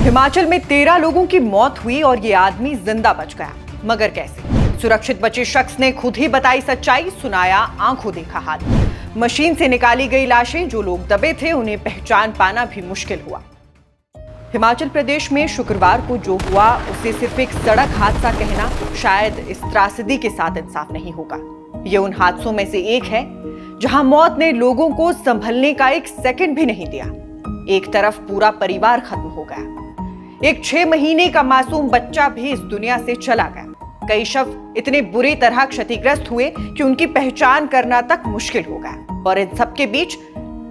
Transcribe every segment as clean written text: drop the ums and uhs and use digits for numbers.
हिमाचल में 13 लोगों की मौत हुई और ये आदमी जिंदा बच गया, मगर कैसे? सुरक्षित बचे शख्स ने खुद ही बताई सच्चाई, सुनाया आंखों देखा हाल। मशीन से निकाली गई लाशें, जो लोग दबे थे उन्हें पहचान पाना भी मुश्किल हुआ। हिमाचल प्रदेश में शुक्रवार को जो हुआ उसे सिर्फ एक सड़क हादसा कहना शायद इस त्रासदी के साथ इंसाफ नहीं होगा। ये उन हादसों में से एक है जहां मौत ने लोगों को संभलने का एक सेकंड भी नहीं दिया। एक तरफ पूरा परिवार खत्म हो गया, एक 6 महीने का मासूम बच्चा भी इस दुनिया से चला गया। कई शव इतने बुरी तरह क्षतिग्रस्त हुए कि उनकी पहचान करना तक मुश्किल हो गया। और इन सबके बीच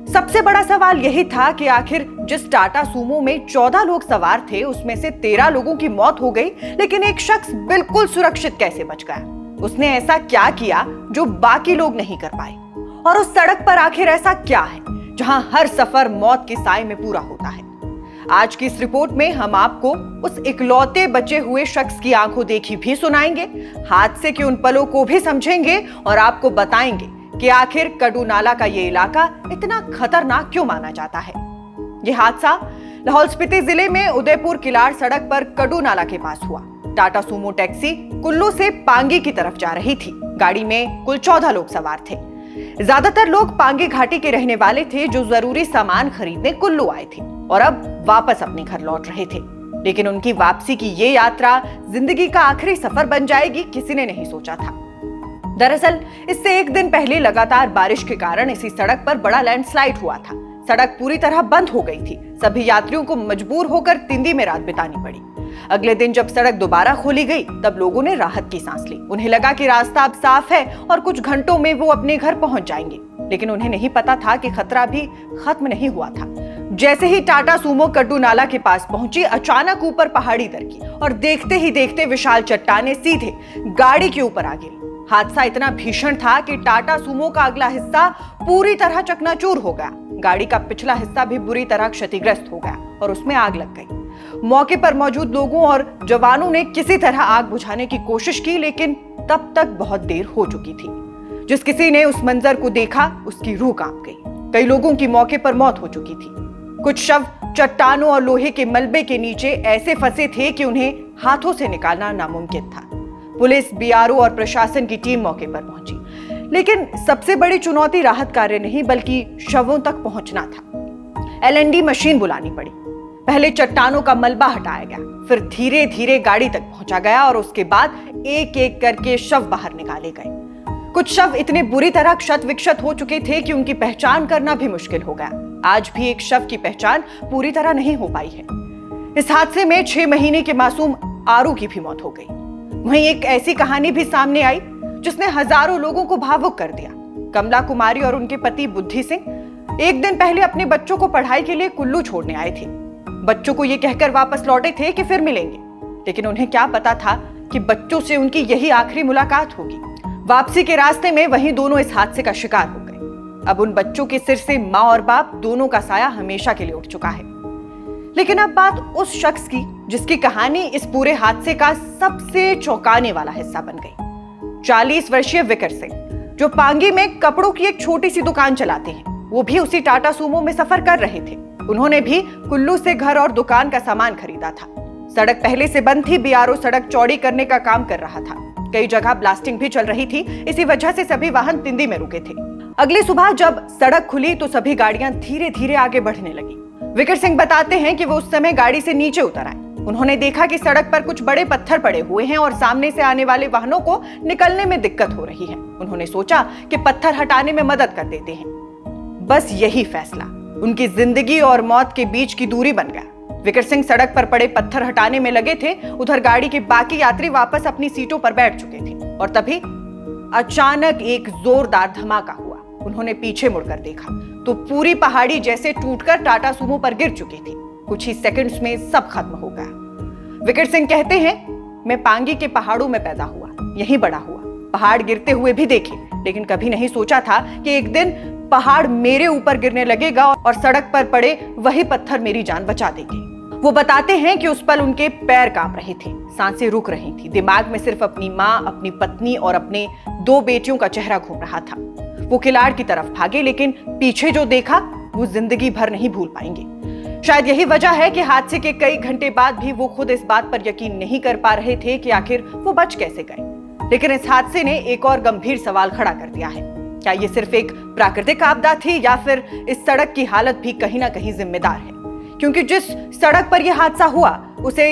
सबसे बड़ा सवाल यही था कि आखिर जिस टाटा सूमो में 14 लोग सवार थे, उसमें से 13 लोगों की मौत हो गई, लेकिन एक शख्स बिल्कुल सुरक्षित कैसे बच गया? उसने ऐसा क्या किया जो बाकी लोग नहीं कर पाए? और उस सड़क पर आखिर ऐसा क्या है जहां हर सफर मौत के साए में पूरा होता है? आज की इस रिपोर्ट में हम आपको उस इकलौते बचे हुए शख्स की आंखों देखी भी सुनाएंगे, हादसे के उन पलों को भी समझेंगे और आपको बताएंगे कि आखिर कडू नाला का ये इलाका इतना खतरनाक क्यों माना जाता है। यह हादसा लाहौल स्पीति जिले में उदयपुर किलाड़ सड़क पर कडू नाला के पास हुआ। टाटा सूमो टैक्सी कुल्लू से पांगी की तरफ जा रही थी। गाड़ी में कुल 14 लोग सवार थे। ज्यादातर लोग पांगी घाटी के रहने वाले थे जो जरूरी सामान खरीदने कुल्लू आए थे और अब वापस अपने घर लौट रहे थे। लेकिन उनकी वापसी की ये यात्रा जिंदगी का आखिरी सफर बन जाएगी, किसी ने नहीं सोचा था। दरअसल इससे एक दिन पहले लगातार बारिश के कारण इसी सड़क पर बड़ा लैंडस्लाइड हुआ था। सड़क पूरी तरह बंद हो गई थी। सभी यात्रियों को मजबूर होकर तिंदी में रात बितानी पड़ी। अगले दिन जब सड़क दोबारा खोली गई तब लोगों ने राहत की सांस ली। उन्हें लगा कि रास्ता अब साफ है और कुछ घंटों में वो अपने घर पहुंच जाएंगे। लेकिन उन्हें नहीं पता था कि खतरा भी खत्म नहीं हुआ था। जैसे ही टाटा सूमो कडू नाला के पास पहुंची, अचानक ऊपर पहाड़ी दरकी और देखते ही देखते विशाल चट्टानें सीधे गाड़ी के ऊपर आ गिरी। हादसा इतना भीषण था कि टाटा सूमो का अगला हिस्सा पूरी तरह चकनाचूर हो गया। गाड़ी का पिछला हिस्सा भी बुरी तरह क्षतिग्रस्त हो गया और उसमें आग लग गई। मौके पर मौजूद लोगों और जवानों ने किसी तरह आग बुझाने की कोशिश की, लेकिन तब तक बहुत देर हो चुकी थी। जिस किसी ने उस मंजर को देखा उसकी रूह कांप गई। कई लोगों की मौके पर मौत हो चुकी थी। कुछ शव चट्टानों और लोहे के मलबे के नीचे ऐसे फंसे थे कि उन्हें हाथों से निकालना नामुमकिन था। पुलिस, बीआरओ और प्रशासन की टीम मौके पर पहुंची, लेकिन सबसे बड़ी चुनौती राहत कार्य नहीं बल्कि शवों तक पहुंचना था। एलएनडी मशीन बुलानी पड़ी। पहले चट्टानों का मलबा हटाया गया, फिर धीरे धीरे गाड़ी तक पहुंचा गया और उसके बाद एक एक करके शव बाहर निकाले गए। कुछ शव इतने बुरी तरह क्षत विक्षत हो चुके थे कि उनकी पहचान करना भी मुश्किल हो गया। आज भी एक शव की पहचान पूरी तरह नहीं हो पाई है। इस हादसे में 6 महीने के मासूम आरू की भी मौत हो गई। वहीं एक ऐसी कहानी भी सामने आई जिसने हजारों लोगों को भावुक कर दिया। कमला कुमारी और उनके पति बुद्धि सिंह एक दिन पहले अपने बच्चों को पढ़ाई के लिए कुल्लू छोड़ने आए थे। बच्चों को ये कहकर वापस लौटे थे कि फिर मिलेंगे, लेकिन उन्हें क्या पता था कि बच्चों से उनकी यही आखिरी मुलाकात होगी। वापसी के रास्ते में वहीं दोनों इस हादसे का शिकार हो गए। अब उन बच्चों के सिर से मां और बाप दोनों का साया हमेशा के लिए उठ चुका है। लेकिन अब बात उस शख्स की जिसकी कहानी इस पूरे हादसे का सबसे चौंकाने वाला हिस्सा बन गई। 40 वर्षीय विकर सिंह, जो पांगी में कपड़ों की एक छोटी सी दुकान चलाते हैं, वो भी उसी टाटा सूमो में सफर कर रहे थे। उन्होंने भी कुल्लू से घर और दुकान का सामान खरीदा था। सड़क पहले से बंद थी। बीआरओ सड़क चौड़ी करने का काम कर रहा था। कई जगह ब्लास्टिंग भी चल रही थी। इसी वजह से सभी वाहन तिंदी में रुके थे। अगली सुबह जब सड़क खुली तो सभी गाड़ियां धीरे धीरे आगे बढ़ने लगी। विकर सिंह बताते हैं कि वो उस समय गाड़ी से नीचे उतर आए। उन्होंने देखा कि सड़क पर कुछ बड़े पत्थर पड़े हुए हैं और सामने से आने वाले वाहनों को निकलने में दिक्कत हो रही है। उन्होंने सोचा कि पत्थर हटाने में मदद कर देते हैं। बस यही फैसला उनकी जिंदगी और मौत के बीच की दूरी बन गया। विकर सिंह सड़क पर पड़े पत्थर हटाने में लगे थे। उधर गाड़ी के बाकी यात्री वापस अपनी सीटों पर बैठ चुके थे और तभी अचानक एक जोरदार धमाका हुआ। उन्होंने पीछे मुड़कर देखा तो पूरी पहाड़ी जैसे टूटकर टाटा सूमो पर गिर चुकी थी। कुछ ही सेकंड्स में सब खत्म हो गया। विकर सिंह कहते हैं, मैं पांगी के पहाड़ों में पैदा हुआ, यहीं बड़ा हुआ। पहाड़ गिरते हुए भी देखे, लेकिन कभी नहीं सोचा था कि एक दिन पहाड़ मेरे ऊपर गिरने लगेगा और सड़क पर पड़े वही पत्थर मेरी जान बचा देंगे। वो बताते हैं कि उस पल उनके पैर कांप रहे थे, सांसें रुक रही थी। दिमाग में सिर्फ अपनी माँ, अपनी पत्नी और अपने 2 बेटियों का चेहरा घूम रहा था। वो किलाड़ की तरफ भागे, लेकिन पीछे जो देखा वो जिंदगी भर नहीं भूल पाएंगे। शायद यही वजह है कि हादसे के कई घंटे बाद भी वो खुद इस बात पर यकीन नहीं कर पा रहे थे कि आखिर वो बच कैसे गए। लेकिन इस हादसे ने एक और गंभीर सवाल खड़ा कर दिया है। क्या ये सिर्फ एक प्राकृतिक आपदा थी या फिर इस सड़क की हालत भी कहीं ना कहीं जिम्मेदार है? क्योंकि जिस सड़क पर यह हादसा हुआ उसे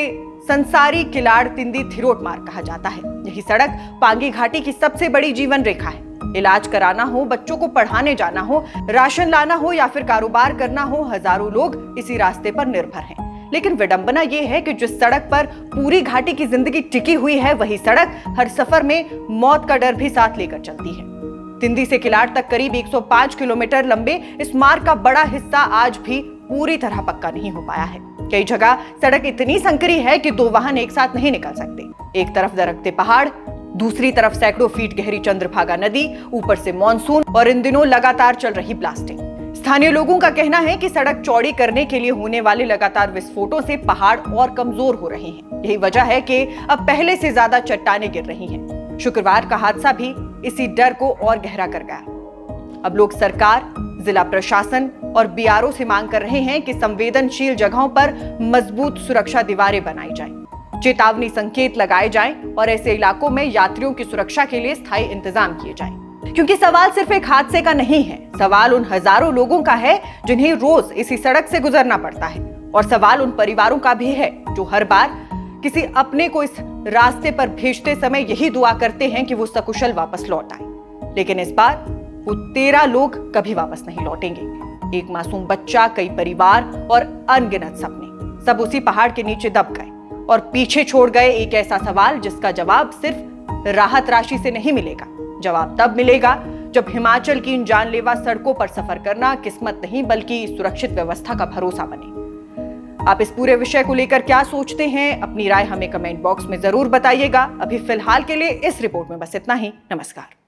संसारी किलाड़ तिंदी थिरोट मार्ग कहा जाता है। यही सड़क पांगी घाटी की सबसे बड़ी जीवन रेखा है। इलाज कराना हो, बच्चों को पढ़ाने जाना हो, राशन लाना हो या फिर कारोबार करना हो, हजारों लोग इसी रास्ते पर निर्भर हैं। लेकिन विडंबना यह है कि जिस सड़क पर पूरी घाटी की जिंदगी टिकी हुई है, वही सड़क हर सफर में मौत का डर भी साथ लेकर चलती है। तिंदी से किलाड़ तक करीब 105 किलोमीटर लंबे इस मार्ग का बड़ा हिस्सा आज भी पूरी तरह पक्का नहीं हो पाया है। कई जगह सड़क इतनी संकरी है कि दो वाहन एक साथ नहीं निकल सकते। एक तरफ दरकते पहाड़, दूसरी तरफ सैकड़ों फीट गहरी चंद्रभागा नदी, ऊपर से मानसून और इन दिनों लगातार चल रही ब्लास्टिंग। स्थानीय लोगों का कहना है कि सड़क चौड़ी करने के लिए होने वाले लगातार विस्फोटों से पहाड़ और कमजोर हो रहे हैं। यही वजह है कि अब पहले से ज्यादा चट्टानें गिर रही हैं। शुक्रवार का हादसा भी इसी डर को और गहरा कर गया। अब लोग सरकार, जिला प्रशासन और बीआरओ से मांग कर रहे हैं कि संवेदनशील जगहों पर मजबूत सुरक्षा दीवारें बनाई जाएं, चेतावनी संकेत लगाए जाएं और ऐसे इलाकों में यात्रियों की सुरक्षा के लिए स्थायी इंतजाम किए जाएं। क्योंकि सवाल सिर्फ एक हादसे का नहीं है, सवाल उन हजारों लोगों का है जिन्हें रोज इसी सड़क से गुजरना पड़ता है, और सवाल उन परिवारों का भी है जो हर बार किसी अपने को इस रास्ते पर भेजते समय यही दुआ करते हैं कि वो सकुशल वापस लौट आए। लेकिन इस बार वो 13 लोग कभी वापस नहीं लौटेंगे। एक मासूम बच्चा, कई परिवार और अनगिनत सपने, सब उसी पहाड़ के नीचे दब गए और पीछे छोड़ गए एक ऐसा सवाल जिसका जवाब सिर्फ राहत राशि से नहीं मिलेगा। जवाब तब मिलेगा जब हिमाचल की इन जानलेवा सड़कों पर सफर करना किस्मत नहीं बल्कि सुरक्षित व्यवस्था का भरोसा बने। आप इस पूरे विषय को लेकर क्या सोचते हैं? अपनी राय हमें कमेंट बॉक्स में जरूर बताइएगा। अभी फिलहाल के लिए इस रिपोर्ट में बस इतना ही। नमस्कार।